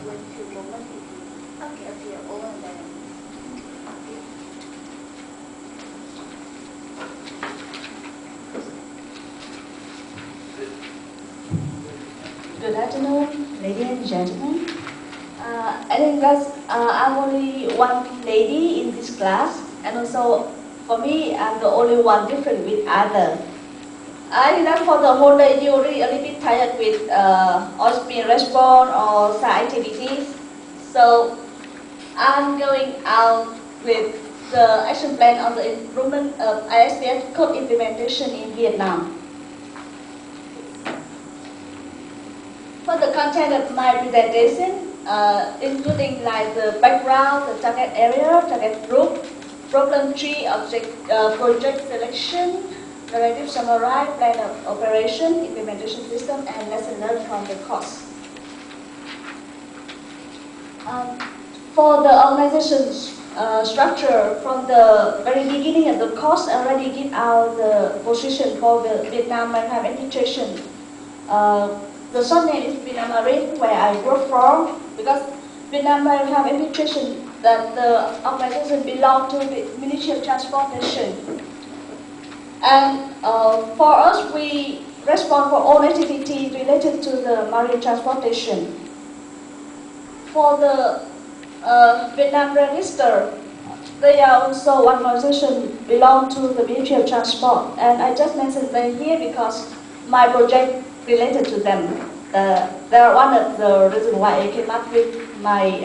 with few moments. Okay, okay, over there. Good afternoon, ladies and gentlemen. I think that's I'm only one lady in this class, and also for me, I'm the only one different with other. I think that for the whole day, you're really a little bit tired with OSPN response or side activities. So I'm going out with the action plan on the improvement of ISPS code implementation in Vietnam. For the content of my presentation, including like the background, the target area, target group, problem tree, project selection, narrative summary, plan of operation, implementation system, and lesson learned from the course. For the organization's structure, from the very beginning of the course, I already give out the position for the Vietnam Maritime Administration. The short name is Vietnam Marine, where I work for, because Vietnam Maritime Administration, that the organization belongs to the Ministry of Transportation. And for us, we respond for all activities related to the marine transportation. For the Vietnam Register, they are also one organization belong to the Ministry of Transport. And I just mentioned them here because my project related to them. They are one of the reasons why I came up with my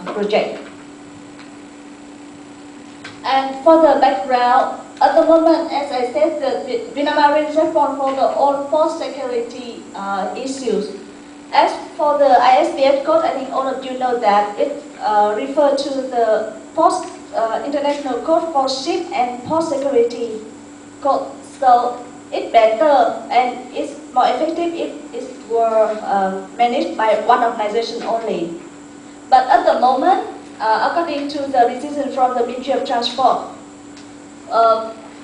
project. And for the background, at the moment, as I said, the Vietnam Marine responds for the all port security issues. As for the ISPS code, I think all of you know that it refers to the post international code for ship and port security code. So it's better and it's more effective if it were managed by one organization only. But at the moment, according to the decision from the Ministry of Transport,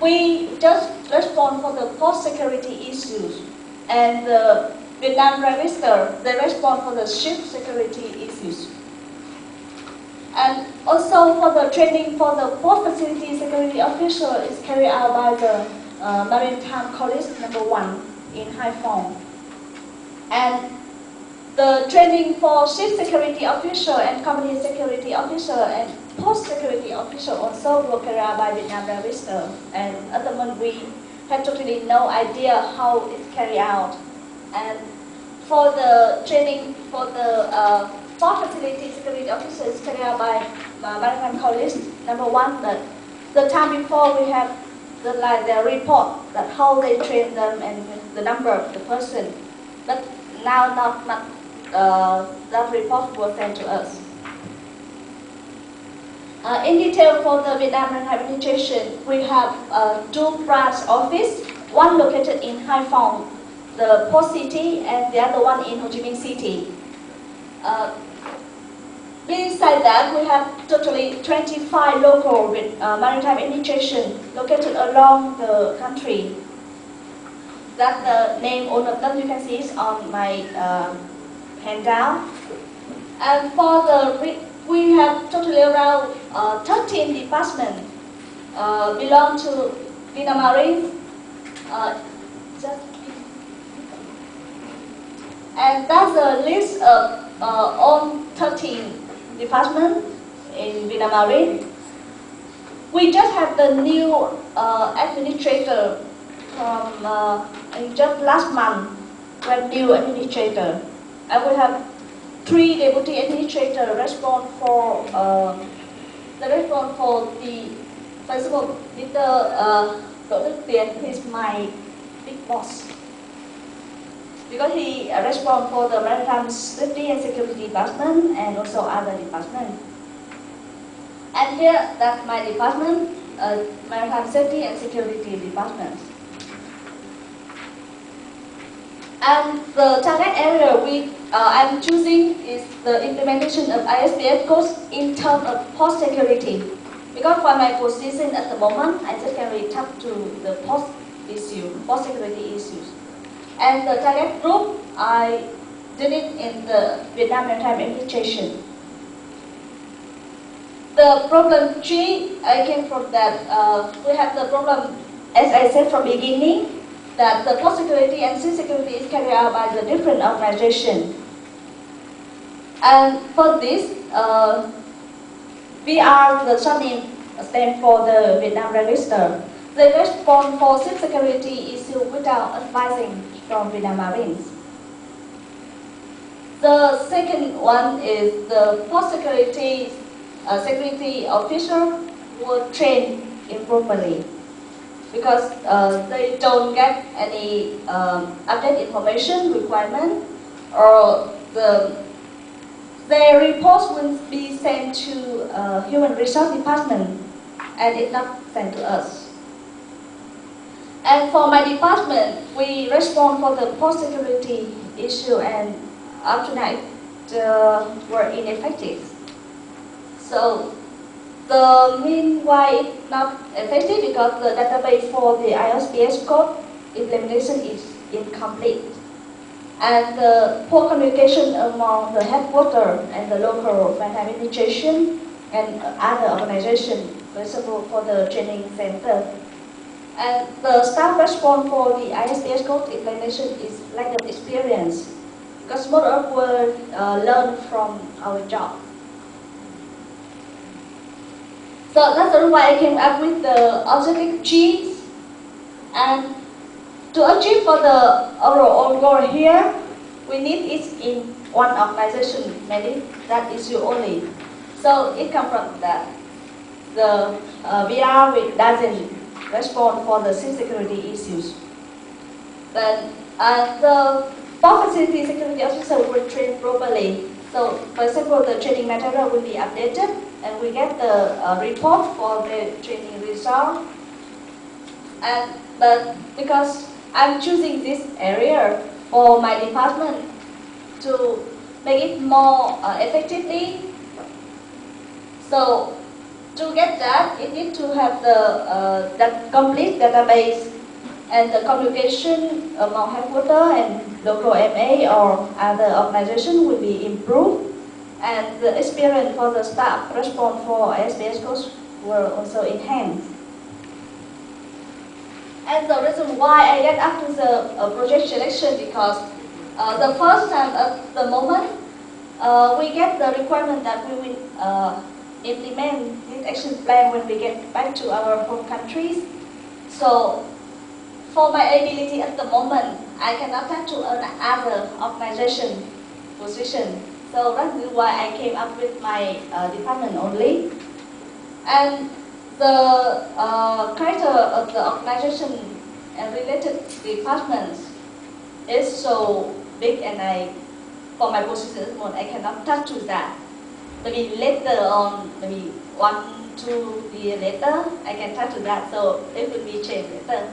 we just respond for the port security issues, and the Vietnam Register, they respond for the ship security issues. And also for the training for the port facility security officer is carried out by the Maritime College #1 in Hai Phong. And the training for ship security officer and company security officer and port security officer also will carried out by Vietnam Register. And at the moment we have totally no idea how it's carried out. And for the training for the port facility security officer is carried out by Maritime College #1. But the time before we have the report that how they train them and the number of the person. But now that report was sent to us. In detail for the Vietnam Maritime Administration, we have two branch office, one located in Hai Phong, the port city, and the other one in Ho Chi Minh City. Beside that, we have totally 25 local maritime administration located along the country. That the name all of them you can see is on my handout. And for the we have totally around 13 departments belong to Vietnam Marine. And that's a list of all 13 departments in Vietnam Marine. We just have the new administrator from just last month, we have new administrator. And we have 3 deputy administrators responsible for the first of all, Mr. Đỗ Đức Tiến, he's my big boss. Because he responds for the maritime safety and security department and also other departments. And here, that's my department, maritime safety and security department. And the target area I'm choosing is the implementation of ISPS codes in terms of port security. Because for my position at the moment, I just can really talk to the port security issues. And the target group, I did it in the Vietnam Maritime Administration. The problem 3 came from that we have the problem, as I said from beginning, that the port security and sea security is carried out by the different organizations. And for this, VR, the surname stand for the Vietnam Register. They respond for ship security issue without advising from Vietnam Marines. The second one is the port security security officer were trained improperly because they don't get any update information requirement, or their reports will be sent to Human Resource Department and it's not sent to us. And for my department, we respond for the port security issue, and up to now were ineffective. So the mean why it's not effective because the database for the ISPS code implementation is incomplete. And the poor communication among the headquarters and the local maritime administration and other organizations, for example, for the training center. And the staff response for the ISPS code implementation is lack of experience, because most of were learned from our job. So that's the reason why I came up with the objective G's. And to achieve for the overall goal here, we need it in one organization, maybe that issue only. So it comes from that. The VR doesn't respond for the sea security issues. Then the port facility security officer will train properly. So, for example, the training material will be updated, and we get the report for the training result. But because I'm choosing this area for my department to make it more effectively, so to get that, it needs to have the that complete database and the communication among headquarters and local MA or other organization will be improved, and the experience for the staff respond for ISPS codes were also enhanced. And the reason why I get up to the project selection, because the first time at the moment we get the requirement that we will implement this action plan when we get back to our home countries. So for my ability at the moment, I cannot touch to another organization position. So that's why I came up with my department only. And the character of the organization and related departments is so big, and for my position at the moment, I cannot touch to that. Maybe later on, maybe 1-2 years later, I can touch to that, so it will be changed later.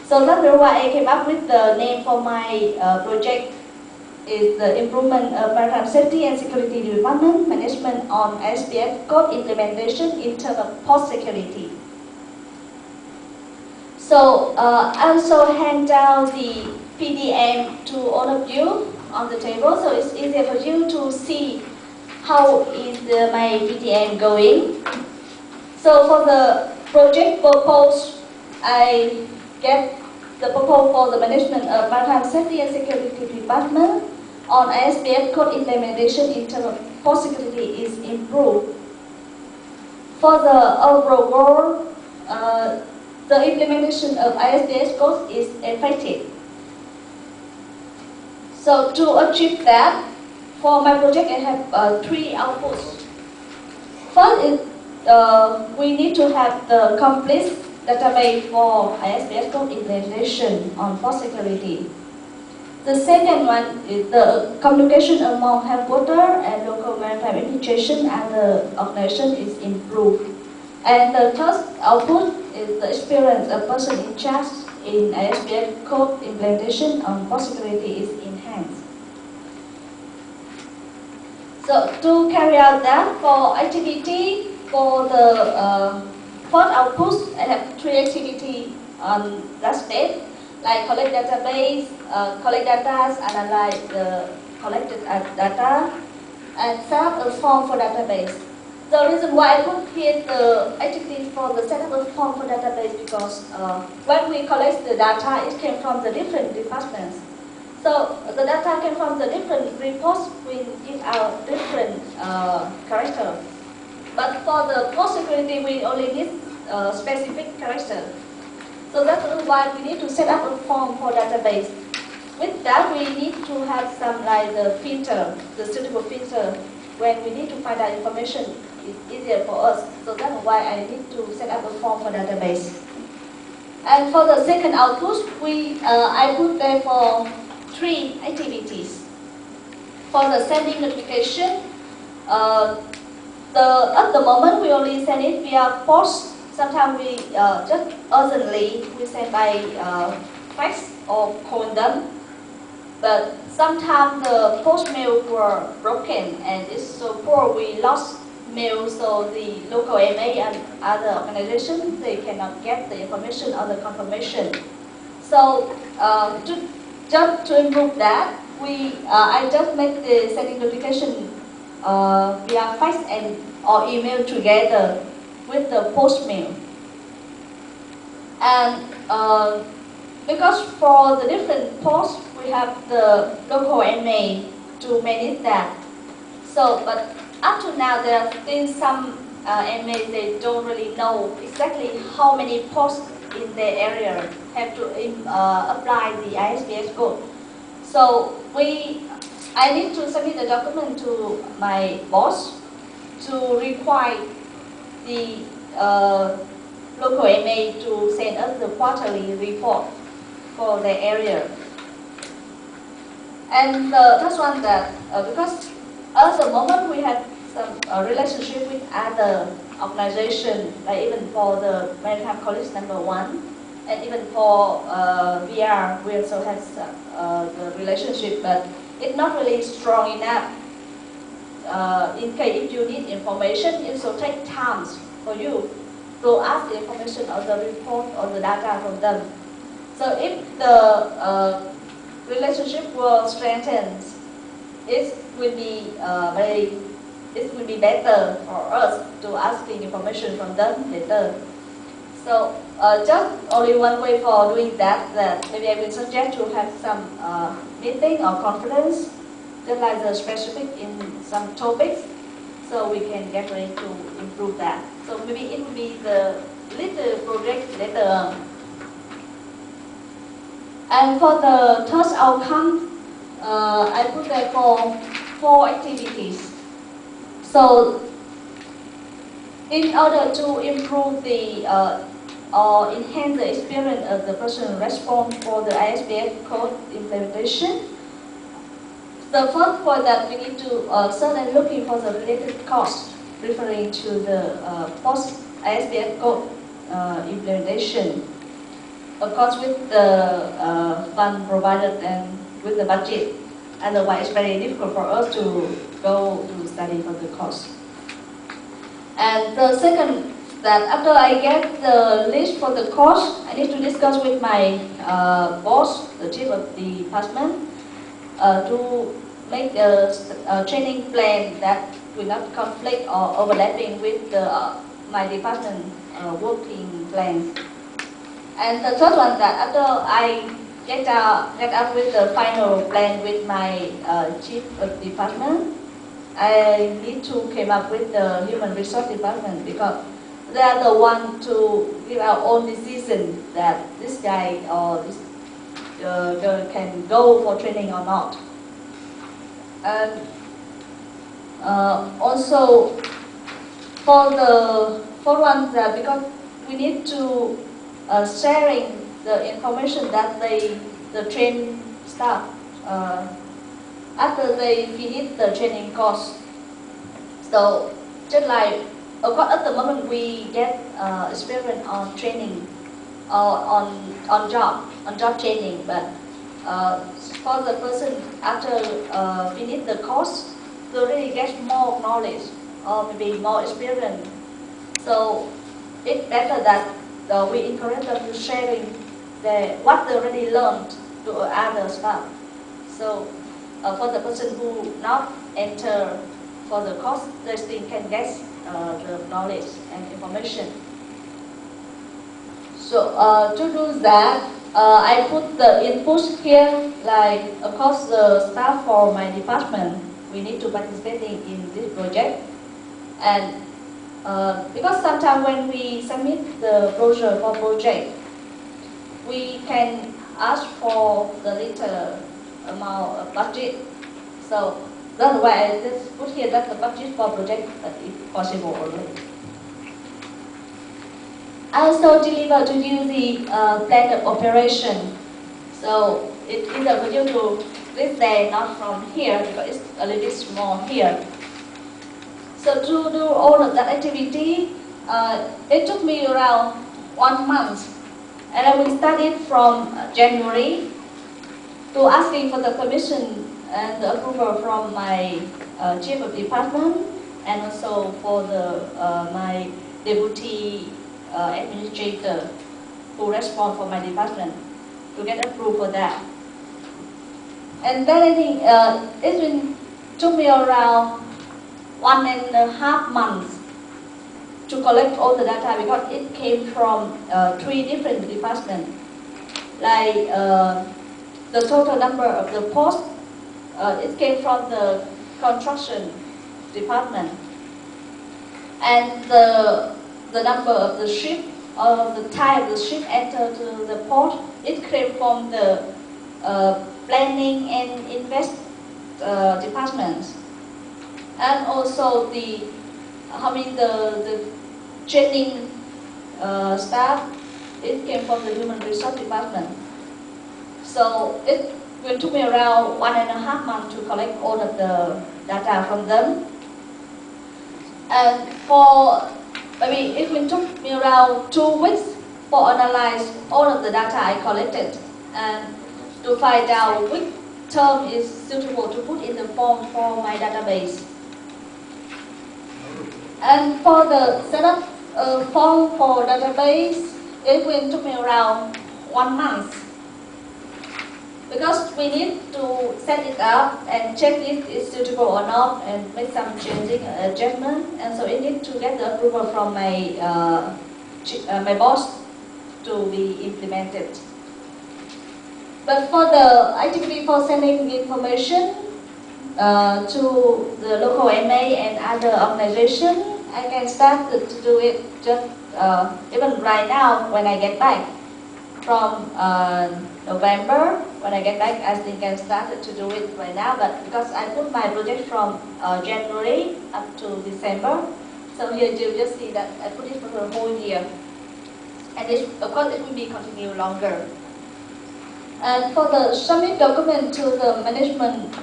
So that's why I came up with the name for my project is the improvement of maritime safety and security development management on ISPS code implementation in terms of port security. So I also hand down the PDM to all of you on the table, so it's easier for you to see how is my PDM going. So for the project purpose, I get the proposal for the management of maritime safety and security department on ISPS code implementation in terms of port security is improved. For the overall goal, the implementation of ISPS code is effective. So to achieve that, for my project I have 3 outputs. First is we need to have the complete database for ISPS code implementation on port security. The second one is the communication among headquarters and local maritime administration and the organization is improved. And the third output is the experience of person in charge in ISPS code implementation on port security is enhanced. So to carry out that, for activity, for the first outputs, I have 3 activities on that step, like collect database, collect data, analyze the collected data and set up a form for database. The reason why I put here the activity for the set up a form for database because when we collect the data, it came from the different departments. So the data came from the different reports. We give out different characters. But for the post security, we only need specific character. So that's why we need to set up a form for database. With that, we need to have some like the filter, the suitable filter. When we need to find out information, it's easier for us. So that's why I need to set up a form for database. And for the second output, I put there for 3 activities. For the sending notification, at the moment we only send it via post. Sometimes we just urgently we send by fax or call them. But sometimes the post mail were broken and it's so poor we lost mail, so the local MA and other organizations they cannot get the information or the confirmation. So just to improve that, I just make the sending notification via fax and or email together with the post mail. And because for the different posts we have the local MA to manage that. So, but up to now there are still some MAs they don't really know exactly how many posts in their area have to apply the ISPS code. So I need to submit the document to my boss to require the local MA to send us the quarterly report for the area. And the first one that, because at the moment we have some relationship with other organizations, like even for the Maritime College number 1, and even for VR, we also have the relationship, but it's not really strong enough. In case if you need information, it will take time for you to ask the information or the report or the data from them. So if the relationship will strengthen, it will be better for us to asking information from them later. So just only one way for doing that maybe I will suggest to have some meeting or conference, just like the specific in some topics, so we can get ready to improve that. So maybe it will be the little project later on. And for the third outcome, I put there for 4 activities. So in order to improve the or enhance the experience of the personal response for the ISPS code implementation, the first point that we need to start and looking for the related cost referring to the post ISPS code implementation. Of course, with the fund provided and with the budget, otherwise it's very difficult for us to go to study for the cost. And the second, that after I get the list for the cost, I need to discuss with my boss, the chief of the department, to make a training plan that will not conflict or overlapping with my department working plans. And the third one, that after I get up with the final plan with my chief of department, I need to come up with the human resource department, because they are the one to give our own decision that this guy or this girl can go for training or not. And also for the fourth one, that because we need to sharing the information that the trained staff after they finish the training course. So just like at the moment we get experience on training or on job training, but for the person after finish the course, they really get more knowledge or maybe more experience. So it's better that we encourage them to sharing what they already learned to other staff. So for the person who not enter for the course, they still can get the knowledge and information. So to do that, I put the input here, like of course the staff for my department, we need to participate in this project. And because sometimes when we submit the brochure for project, we can ask for the little amount of budget. So that's why I just put here that the budget for project is possible already. I also deliver to you the plan of operation. So it's either for you to live there, not from here, because it's a little bit small here. So to do all of that activity, it took me around 1 month. And I will start it from January to asking for the permission and the approval from my chief of department, and also for the my deputy administrator who respond for my department to get approved for that. And then I think it took me around 1.5 months to collect all the data, because it came from 3 different departments. Like the total number of the posts, it came from the construction department, and the number of the ship, or the type of the ship entered to the port, it came from the planning and invest departments, and also the training staff, it came from the human resource department. So it will took me around 1.5 months to collect all of the data from them. And it will took me around 2 weeks for analyze all of the data I collected and to find out which term is suitable to put in the form for my database. And for the setup form for database, it will took me around 1 month, because we need to set it up and check if it's suitable or not, and make some changing adjustment. And so it needs to get the approval from my my boss to be implemented. But for the activity for sending information to the local MA and other organizations, I can start to do it just even right now when I get back from November. When I get back, I think I started to do it right now. But because I put my project from January up to December, so here you just see that I put it for the whole year. And it, of course, it will be continue longer. And for the submit document to the management,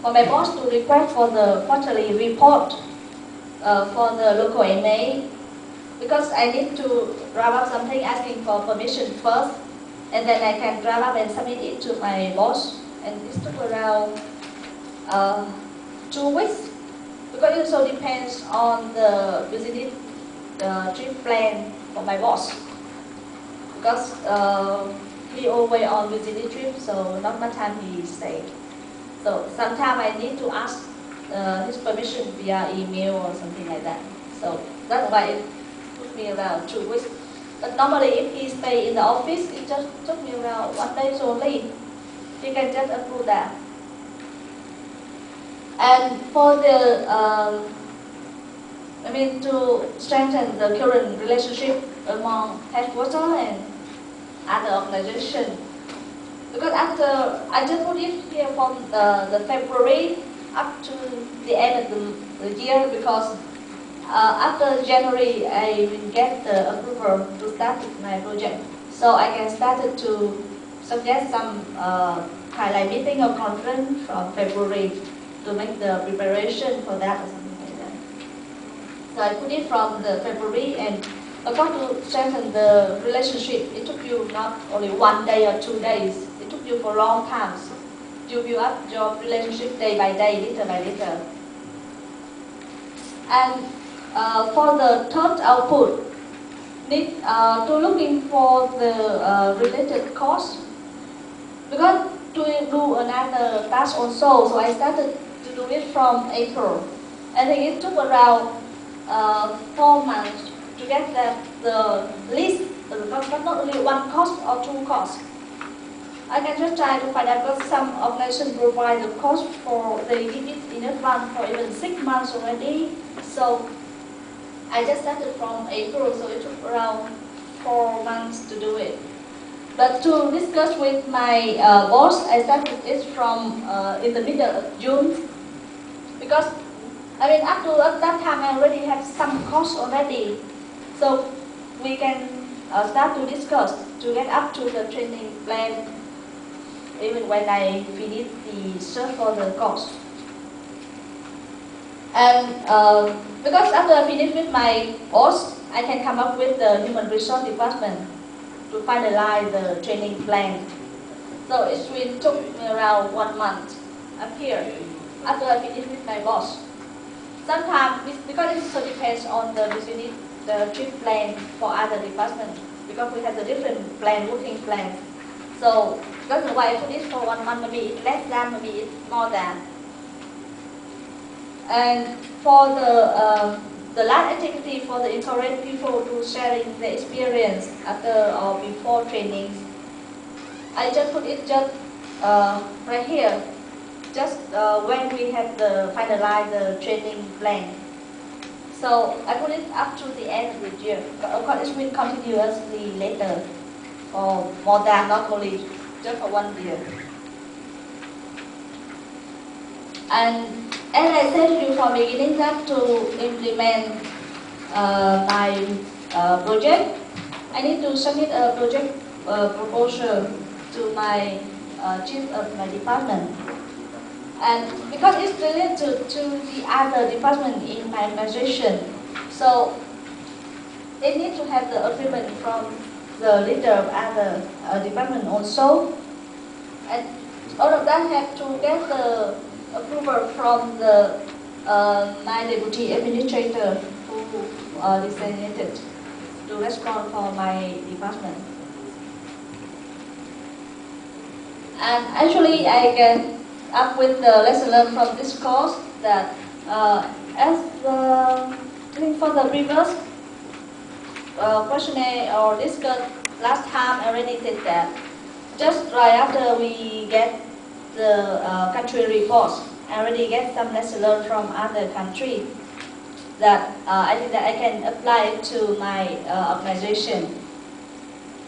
for my boss to request for the quarterly report for the local MA, because I need to draft up something asking for permission first, and then I can draft up and submit it to my boss. And this took around 2 weeks, because it also depends on the visiting trip plan for my boss. Because he always on visiting trip, so not much time he stayed. So sometimes I need to ask his permission via email or something like that. So that's why it took me around 2 weeks. But normally if he stay in the office, it just took me around 1 day only. He can just approve that. And for the, to strengthen the current relationship among headquarters and other organizations. Because after, I just put it here from the February up to the end of the year, because after January I will get the approval to start my project. So I can start to suggest some highlight meeting or conference from February to make the preparation for that or something like that. So I put it from the February, and of course to strengthen the relationship, it took you not only 1 day or 2 days, it took you for a long time. So you build up your relationship day by day, little by little. And for the third output, need to looking for the related costs, because do another task also, so I started to do it from April. I think it took around 4 months to get the list, but not only one course or two courses. I can just try to find out because some organizations provide the course for, they give it in advance for even 6 months already. So I just started from April, so it took around 4 months to do it. But to discuss with my boss, I started it from in the middle of June, because I mean up to that time I already have some course already, so we can start to discuss to get up to the training plan even when I finish the search for the course. And because after I finish with my boss, I can come up with the human resource department to finalize the training plan. So it will took me around 1 month up here after I finish with my boss. Sometimes, because it also depends on the business, the trip plan for other departments, because we have the different plan, working plans. So that's why I put it for 1 month, maybe it's less than, maybe it's more than. And for the last activity, for the encourage people to sharing their experience after or before trainings, I just put it just right here, just when we have the finalize the training plan. So I put it up to the end of the year. Of course, it will continuously later, or more than, not only just for 1 year. And as I said to you from the beginning, that to implement my project, I need to submit a project proposal to my chief of my department. And because it's related to the other department in my organization, so they need to have the agreement from the leader of other department also. And all of that have to get the approval from the my deputy administrator who designated to respond for my department. And actually, I get up with the lesson learned from this course that as the link for the previous questionnaire or discussed last time, I already said that just right after we get the country reports, I already get some lesson learned from other countries that I think that I can apply it to my organization.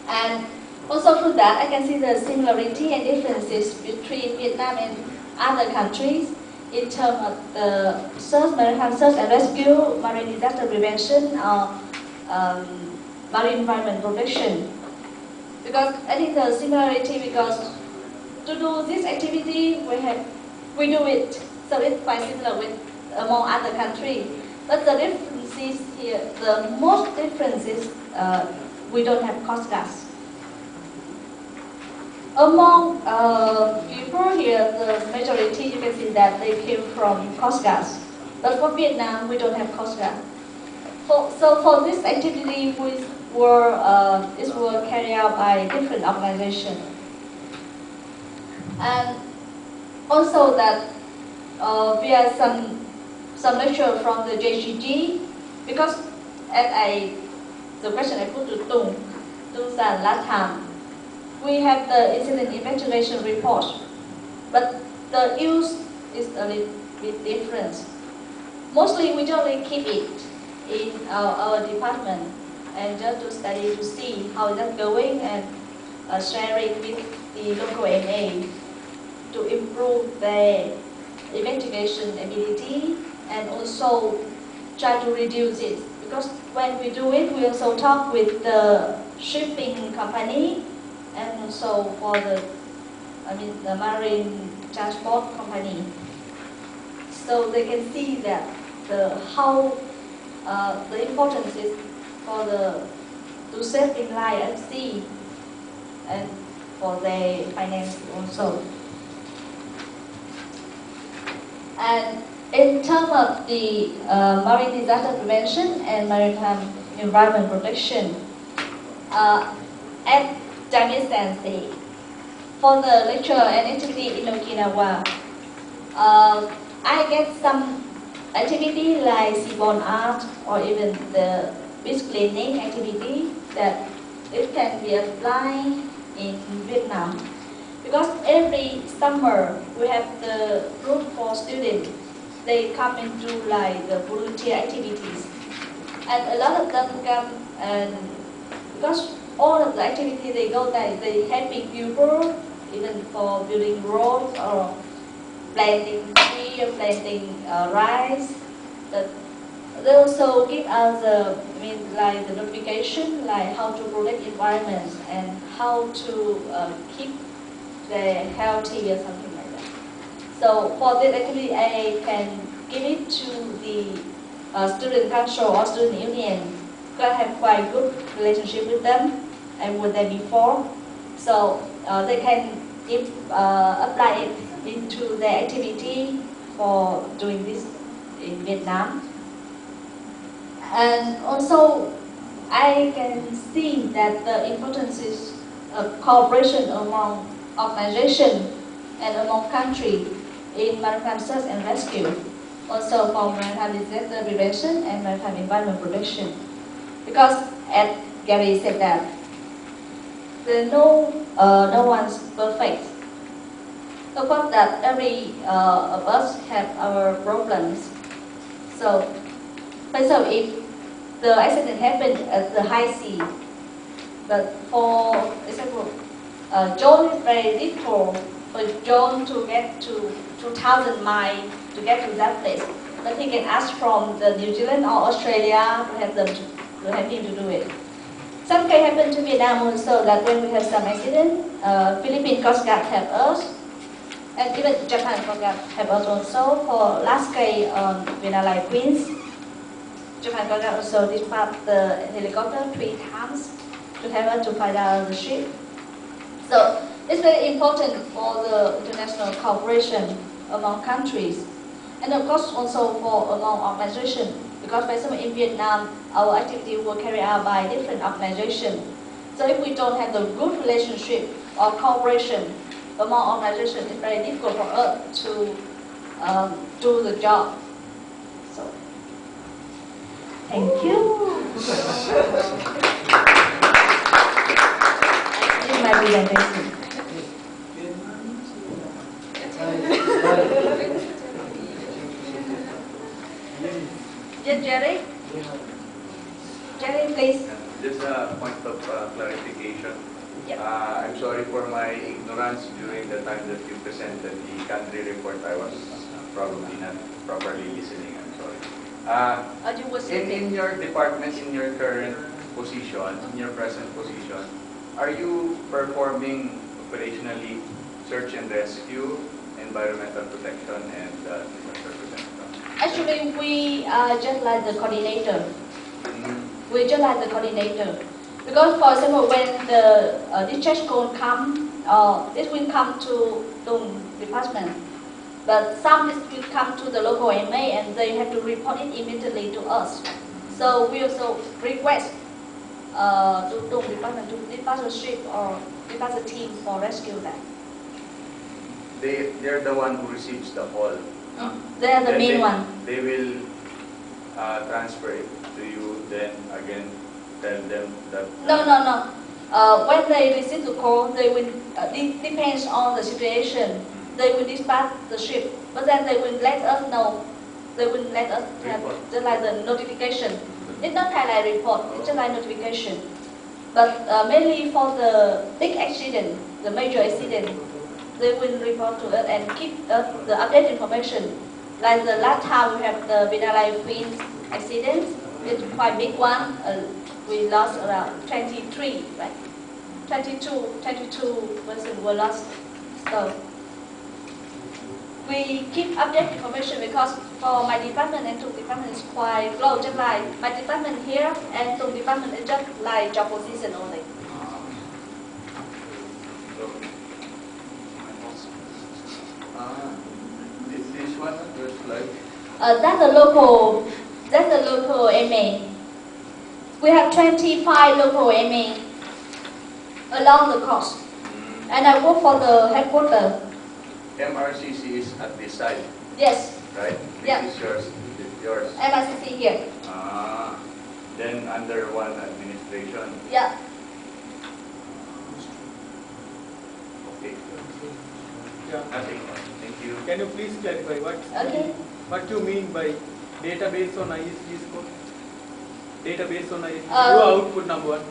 And also through that, I can see the similarity and differences between Vietnam and other countries in terms of the search, maritime search and rescue, marine disaster prevention, or marine environment protection. Because I think the similarity, because to do this activity, we do it, so it's quite similar with among other countries. But the difference is here, the most difference is we don't have coast guards. Among people here, the majority, you can see that they came from coast guards. But for Vietnam, we don't have coast guard. So for this activity, it was carried out by different organizations. And also that we have some lecture from the JGG, because the question I put to Tung San last time, we have the incident investigation report, but the use is a little bit different. Mostly we generally keep it in our department and just to study to see how that's going and share it with the local MA to improve their investigation ability and also try to reduce it. Because when we do it, we also talk with the shipping company and also for the marine transport company, so they can see that how the importance is for to saving life at sea and for their finance also. And in terms of the marine disaster prevention and maritime environment protection, at Jamisan Sea, for the lecture and activity in Okinawa, I get some activity like seaborne art or even the beach cleaning activity that it can be applied in Vietnam. Because every summer we have the group for students. They come and do like the volunteer activities. And a lot of them come and because all of the activity they go there, they helping people even for building roads or planting tree or planting rice. But they also give us like the notification like how to protect environment and how to keep the healthy or something like that. So for this activity, I can give it to the student council or student union. I have quite good relationship with them and with them before, so they can apply it into their activity for doing this in Vietnam. And also, I can see that the importance is cooperation among organizations and among countries in maritime search and rescue, also for maritime disaster prevention and maritime environment protection. Because as Gary said that no one's perfect. Of course that every of us have our problems. So, for example, if the accident happened at the high sea, but for example, John is very difficult for John to get to 2,000 miles to get to that place. But he can ask from the New Zealand or Australia to have them to help him to do it. Some can happen to Vietnam also that when we have some accident, Philippine Coast Guard help us, and even Japan Coast Guard help us also. For last case on Vinalai Queens, Japan Coast Guard also dispatched the helicopter 3 times to help us to find out the ship. So it's very important for the international cooperation among countries, and of course also for among organizations. Because for example in Vietnam, our activity will carry out by different organizations. So if we don't have the good relationship or cooperation among organizations, it's very difficult for us to do the job. So, thank you. This is my presentation. Yes, Jerry? Jerry, please. Just a point of clarification. Yep. I'm sorry for my ignorance during the time that you presented the country report. I was probably not properly listening. I'm sorry. You were In your department, in your current position, in your present position, are you performing operationally search and rescue, environmental protection, and disaster prevention? Actually, we are just like the coordinator. We just like the coordinator. Because, for example, when the discharge code come, it will come to Tung department. But some it will come to the local MA and they have to report it immediately to us. So we also request to Tung department to dispatch a ship or dispatch a team for rescue that. They're the one who receives the call. They are the main one. They will transfer it to you, then again tell them that... No. When they receive the call, they will, it depends on the situation, they will dispatch the ship, but then they will let us know, they will let us have just like the notification. It's not kind of like report, it's just like notification. But mainly for the big accident, the major accident, they will report to us and keep us the updated information. Like the last time we have the Vinalai Queens accident, it's quite big one. We lost around 23, right? 22 persons were lost. So we keep updated information because for my department and Tung department is quite close. Just like my department here and Tung department is just like job position only. This one, your slide? That's the local MA. We have 25 local MA along the coast. And I work for the headquarters. MRCC is at this side, Yes, right? Yeah. This is yours. Yours. MRCC here. Then under one administration. Yeah. Okay. Yeah. Nothing. Thank you. Can you please clarify Okay. what you mean by database on ISPS code? Database on ISPS, Uh, your output number one.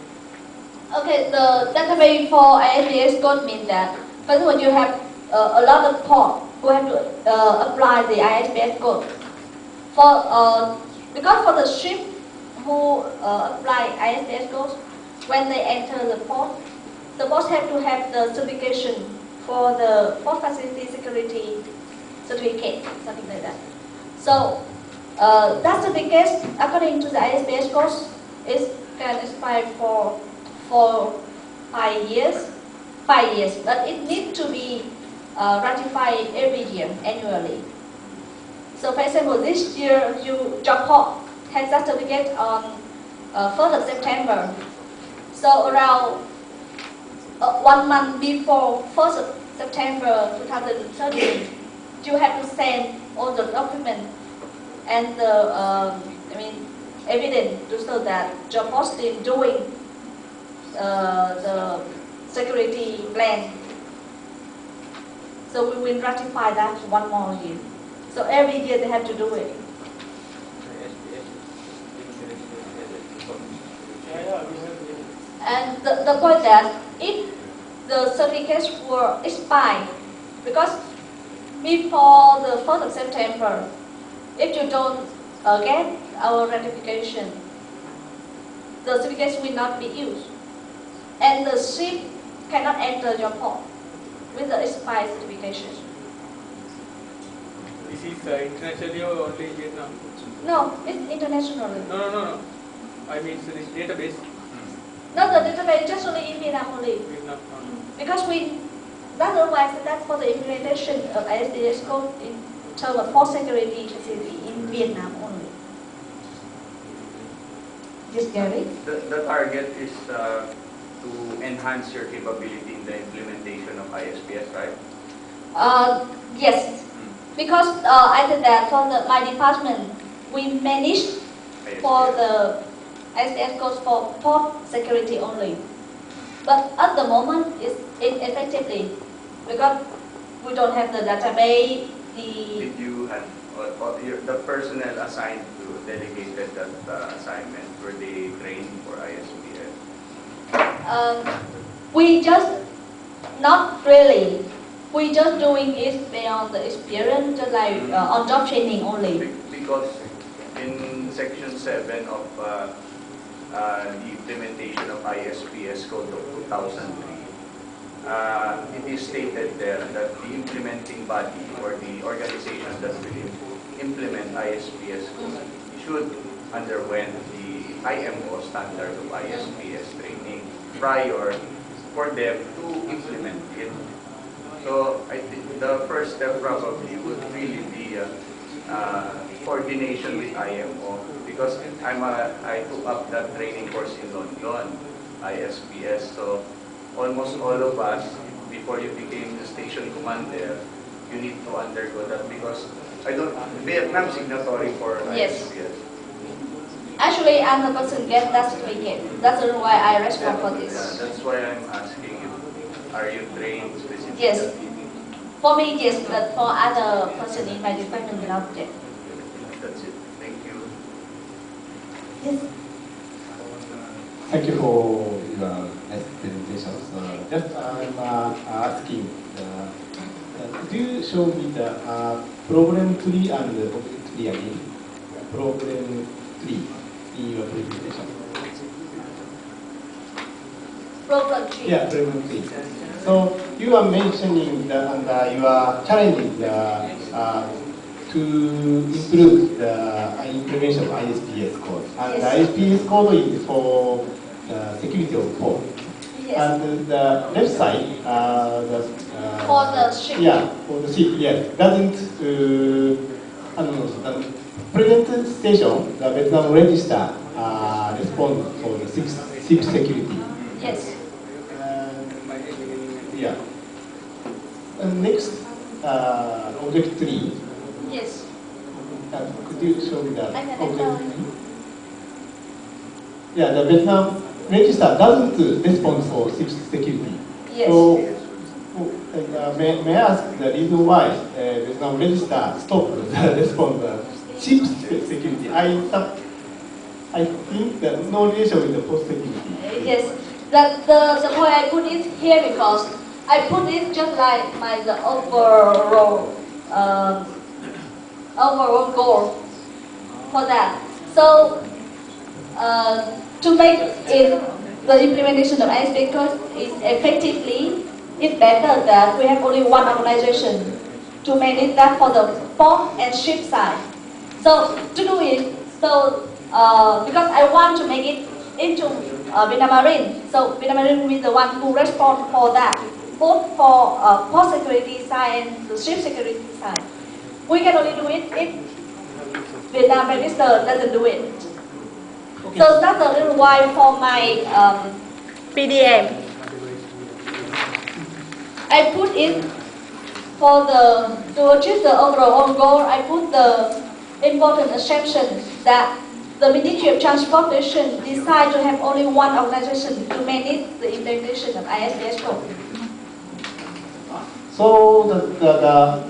Okay, the database for ISPS code means that first of all you have a lot of ports who have to apply the ISPS code. Because for the ship who apply ISPS code, when they enter the port have to have the certification for the port facility security certificate, something like that. So that certificate, according to the ISPS code, can expire for 5 years. 5 years, but it needs to be ratified every year, annually. So for example, this year, your port has that certificate on 1st of September. So around 1 month before 1st of September 2013, you have to send all the documents and the evidence to show that your port is doing the security plan. So we will ratify that 1 more year. So every year they have to do it. And the point that if the certificates were expired, because before the 1st of September, if you don't get our ratification, the certificates will not be used. And the ship cannot enter your port with the expired certification. This is internationally or only in Vietnam? No, it's internationally. No. I mean, so this database, Not the database, just only in Vietnam only. Vietnam. Because that's for the implementation of ISPS code in terms of port security facility in Vietnam only. Yes, Gary? The target is to enhance your capability in the implementation of ISPS, right? Yes. Because I said that for my department, we manage for the ISPS codes for port security only. But at the moment, it's ineffectively because we don't have the database. Did you have the personnel assigned to delegated that assignment? Were they trained for ISPS? We just not really. We just doing it beyond the experience, just like on-job training only. Because in section 7 of the implementation of ISPS Code of 2003, it is stated there that the implementing body or the organization that will implement ISPS Code should underwent the IMO standard of ISPS training prior for them to implement it. So I think the first step probably would really be coordination with IMO, because I took up that training course in London, ISPS. So almost all of us, before you became the station commander, you need to undergo that, because Vietnam signatory for Yes. ISPS. Actually, I'm the person get that certificate. That's the reason why I respond for this. Yeah, that's why I'm asking you, are you trained specifically? Yes. For me, yes, but for other person in my department, not yet. That's it. Thank you. Yes. Thank you for your nice presentation. Just I'm asking, could you show me the problem tree and the object tree again? Problem tree in your presentation. Problem 3. Yeah, problem tree. So you are mentioning that, and you are challenging to improve the implementation of ISPS code. And Yes. the ISPS code is for security of port. Yes. And the left side, For the ship. Yeah, for the ship, yes. Doesn't, the present station, the Vietnam register, respond for the ship security. Yes. Yeah. next object tree. Yes. Could you show me the I can object tell tree? Yeah, the Vietnam register doesn't respond for ship security. Yes. So, may I ask the reason why Vietnam register stopped the response ship security? I think that no relation with the post security. Yes. The point I put it here because I put it just like the overall goal for that. So to make it the implementation of ISP code is effectively, it's better that we have only one organization to manage that for the port and ship side. So to do it, because I want to make it into Vietnam Marine, so Vietnam Marine will be the one who respond for that, both for port security side and the ship security side. We can only do it if Vietnam Register doesn't do it. Okay. So that's the reason why for my PDM, I put it for to achieve the overall goal, I put the important assumption that the Ministry of Transportation decided to have only one organization to manage the implementation of ISPS code. So the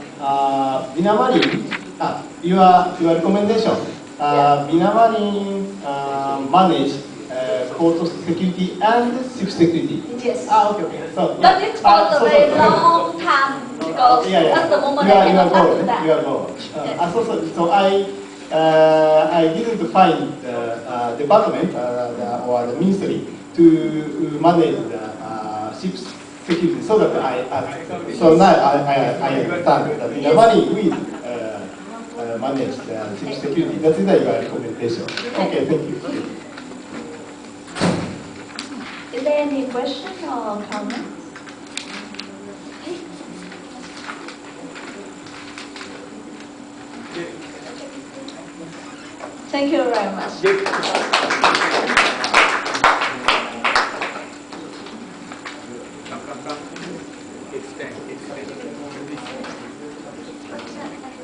Vietnam Marine, your recommendation, Vietnam Marine manage port security and ship security. Yes. Okay. So, But it's for the very long time because that's the moment I cannot do that. You are goal. Yes. So I didn't find the department or the ministry to manage the ship security. So that so now I understand that the money will manage the ship security. That is your recommendation. Okay, thank you. Is there any question or comment? Thank you very much. Come. Extend. What's that?